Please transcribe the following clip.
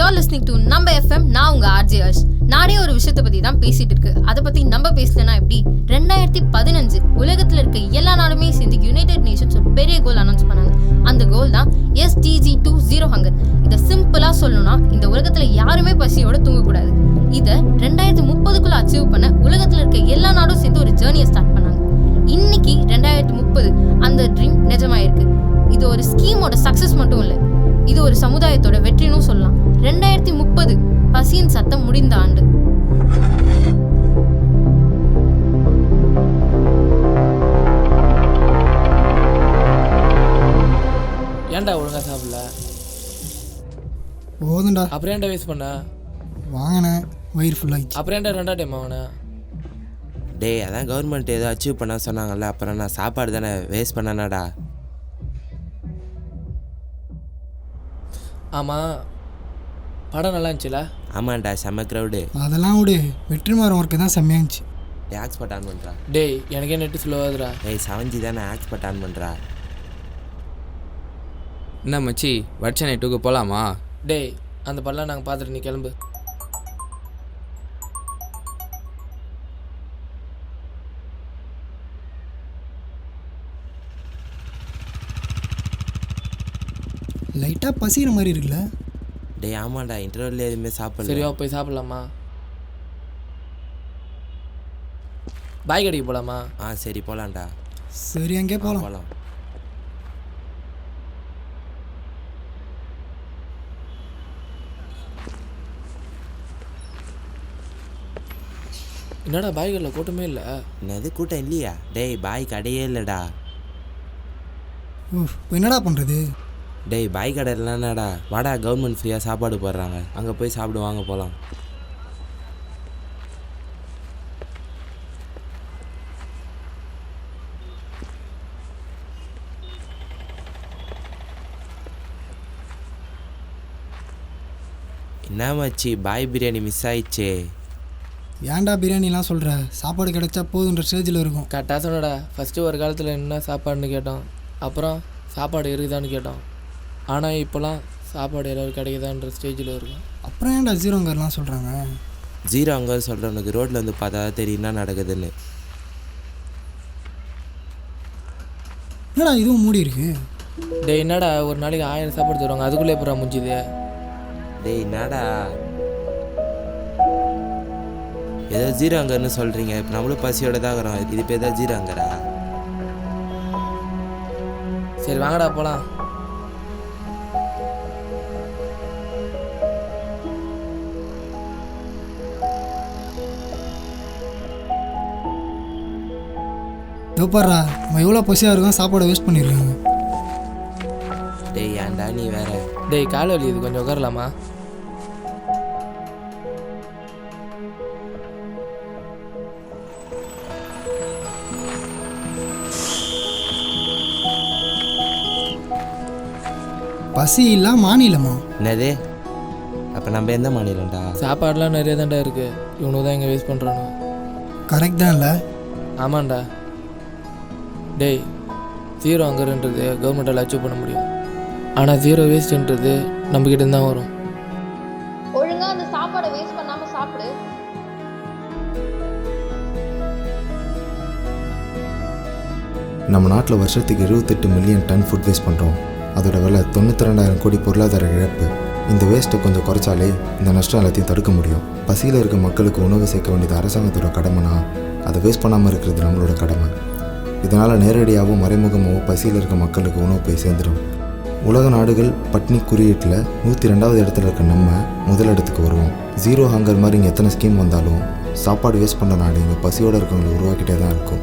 You're listening to நம்ம FM. நான் உங்க ஆர்ஜே அர்ஷ். நாடே ஒரு விஷயத்தை பத்தி தான் பேசிட்டு இருக்கு. அதை பத்தி நம்ம பேசலனா எப்படி? 2015 உலகத்துல இருக்க எல்லா நாடுமே சேர்ந்து யுனைடெட் நேஷன்ஸ் ஒரு பெரிய கோல் அனௌன்ஸ் பண்ணாங்க. அந்த கோல் தான் SDG 2 0 ஹங்கர். இதை சிம்பிளா சொல்லணும்னா இந்த உலகத்துல யாருமே பசியோட தூங்கக்கூடாது. இதை 2030க்குள்ள அச்சீவ் பண்ண உலகத்துல இருக்க எல்லா நாடும் சேர்ந்து ஒரு ஜேர்னியை ஸ்டார்ட் பண்ணாங்க. இன்னைக்கு 2030 அந்த ட்ரீம் நிஜமாயிருக்கு. இது ஒரு ஸ்கீமோட சக்சஸ் மட்டும் இல்லை, இது ஒரு சமுதாயத்தோட வெற்றினும் சொல்லலாம். 2030 பசியின் சத்தம் முடிந்த ஆண்டு. ஏன்டா ஒழுங்கா சாப்பிடல? போதும்டா. அப்புறம் ஏன்டா வேஸ்ட் பண்ண? வாங்கினேன், வயிறு ஃபுல்லாகிடுச்சு. அப்புறம் ஏன்டா 2 டைம் வாங்கின? டேய், அதான் கவர்மெண்ட் ஏதோ அச்சீவ் பண்ண சொன்னாங்கல்ல, அப்புறம் நான் சாப்பாடு தானே வேஸ்ட் பண்ணனாடா. ஆமாம், படம் நல்லா இருந்துச்சுல? ஆமாண்டா, செம்ம க்ரௌடு. அதெல்லாம் விடு, வெற்றிமாறன் ஒர்க்கு தான் செம்மையாக இருந்துச்சு. ஆக்ஸ்பர்ட் ஆன் பண்ணுறா. டேய், எனக்கே நெட்டு ஸ்லோவாதுரா. டேய், 7G தானே ஆக்ஸ்பர்ட் ஆன் பண்ணுறா. என்ன மச்சி, வட்சனை 2க்கு போகலாமா? டேய், அந்த படம்லாம் நாங்கள் பார்த்துட்டு நீ கிளம்பு. லைட்டாக பசிக்கிற மாதிரி இருக்குல்ல? டேய் ஆமாண்டா, இன்டர்வல்ல எதுவுமே சாப்பிடல. சரியா போய் சாப்பிடலாமா? பாய் கடைக்கு போகலாமா? சரி போகலாம்டா. சரி, அங்கே போகலாம். போகலாம். என்னடா பாய் கடையில் கூட்டமே இல்லை? என்னது கூட்டம் இல்லையா? டேய், பாய் கடையே இல்லைடா. இப்போ என்னடா பண்ணுறது? டேய், பாய் கடை இல்லைன்னாடா, வாடா, கவர்மெண்ட் ஃப்ரீயாக சாப்பாடு போடுறாங்க, அங்கே போய் சாப்பிடுவாங்க, போகலாம். என்ன மச்சி, பாய் பிரியாணி மிஸ் ஆயிடுச்சே. ஏன்டா பிரியாணிலாம் சொல்கிற? சாப்பாடு கிடைச்சா போதுன்ற ஸ்டேஜில் இருக்கும். கரெக்டாக சொன்னடா. ஃபஸ்ட்டு ஒரு காலத்தில் என்ன சாப்பாடுன்னு கேட்டோம், அப்புறம் சாப்பாடு இருக்குதான்னு கேட்டோம். ஆனால் இப்போலாம் சாப்பாடு ஏதாவது கிடைக்குதான்ற ஸ்டேஜில் இருக்கும். அப்புறம் ஏன்டா 0 ஹங்கர்லாம் சொல்கிறாங்க? 0 ஹங்கர் சொல்கிறவனுக்கு ரோட்டில் வந்து பார்த்தா தெரியும் என்ன நடக்குதுன்னு. என்னடா இதுவும் மூடி இருக்கு? டேய், என்னடா ஒரு நாளைக்கு 1000 சாப்பாடு தருவாங்க, அதுக்குள்ளே எப்போ முடிஞ்சுது? டேய் என்னடா ஏதோ 0 ஹங்கர்னு சொல்கிறீங்க, இப்போ நம்மளும் பசியோட தான் இருக்கிறோம், இது இப்போ ஏதோ 0 ஹங்கரா? சரி வாங்கடா போகலாம். தோப்பாடுறா, நம்ம எவ்வளோ பசியாக இருக்கும், சாப்பாடை வேஸ்ட் பண்ணியிருக்காங்க. டேய் ஏன்டா நீ வேற? டேய், கால் வலி, இது கொஞ்சம் உட்காரலாமா? பசி இல்லை மாநிலமா? என்னது? அப்போ நம்ம எந்த மாநிலம்டா? சாப்பாடுலாம் நிறைய தான்டா இருக்குது, இவனுக்கு தான் இங்கே வேஸ்ட் பண்ணுறானு. கரெக்ட் தான் இல்லை? ஆமாண்டா. டேய், 0 ஹங்கர்ன்றது கவர்மெண்ட்டால் அச்சீவ் பண்ண முடியும், ஆனால் 0 வேஸ்ட்ன்றது நம்மக்கிட்ட தான் வரும். ஒழுங்கா அந்த சாப்பாடை வேஸ்ட் பண்ணாம சாப்பிடு. நம்ம நாட்டில் வருஷத்துக்கு 28 மில்லியன் டன் ஃபுட் வேஸ்ட் பண்ணுறோம். அதோட விலை 92,000 கோடி பொருளாதார இழப்பு. இந்த வேஸ்ட்டை கொஞ்சம் குறைச்சாலே இந்த நஷ்டம் எல்லாத்தையும் தடுக்க முடியும். பசியில் இருக்க மக்களுக்கு உணவு சேர்க்க வேண்டியது அரசாங்கத்தோட கடமைனா அதை வேஸ்ட் பண்ணாமல் இருக்கிறது நம்மளோட கடமை. இதனால் நேரடியாகவும் மறைமுகமாகவும் பசியில் இருக்க மக்களுக்கு உணவு போய் சேர்ந்துடும். உலக நாடுகள் பட்னி குறியீட்டில் 102வது இடத்துல இருக்க நம்ம முதலிடத்துக்கு வருவோம். 0 ஹங்கர் மாதிரி இங்கே எத்தனை ஸ்கீம் வந்தாலும் சாப்பாடு வேஸ்ட் பண்ண நாடு இங்கே பசியோடு இருக்கவங்களை உருவாக்கிட்டே தான் இருக்கும்.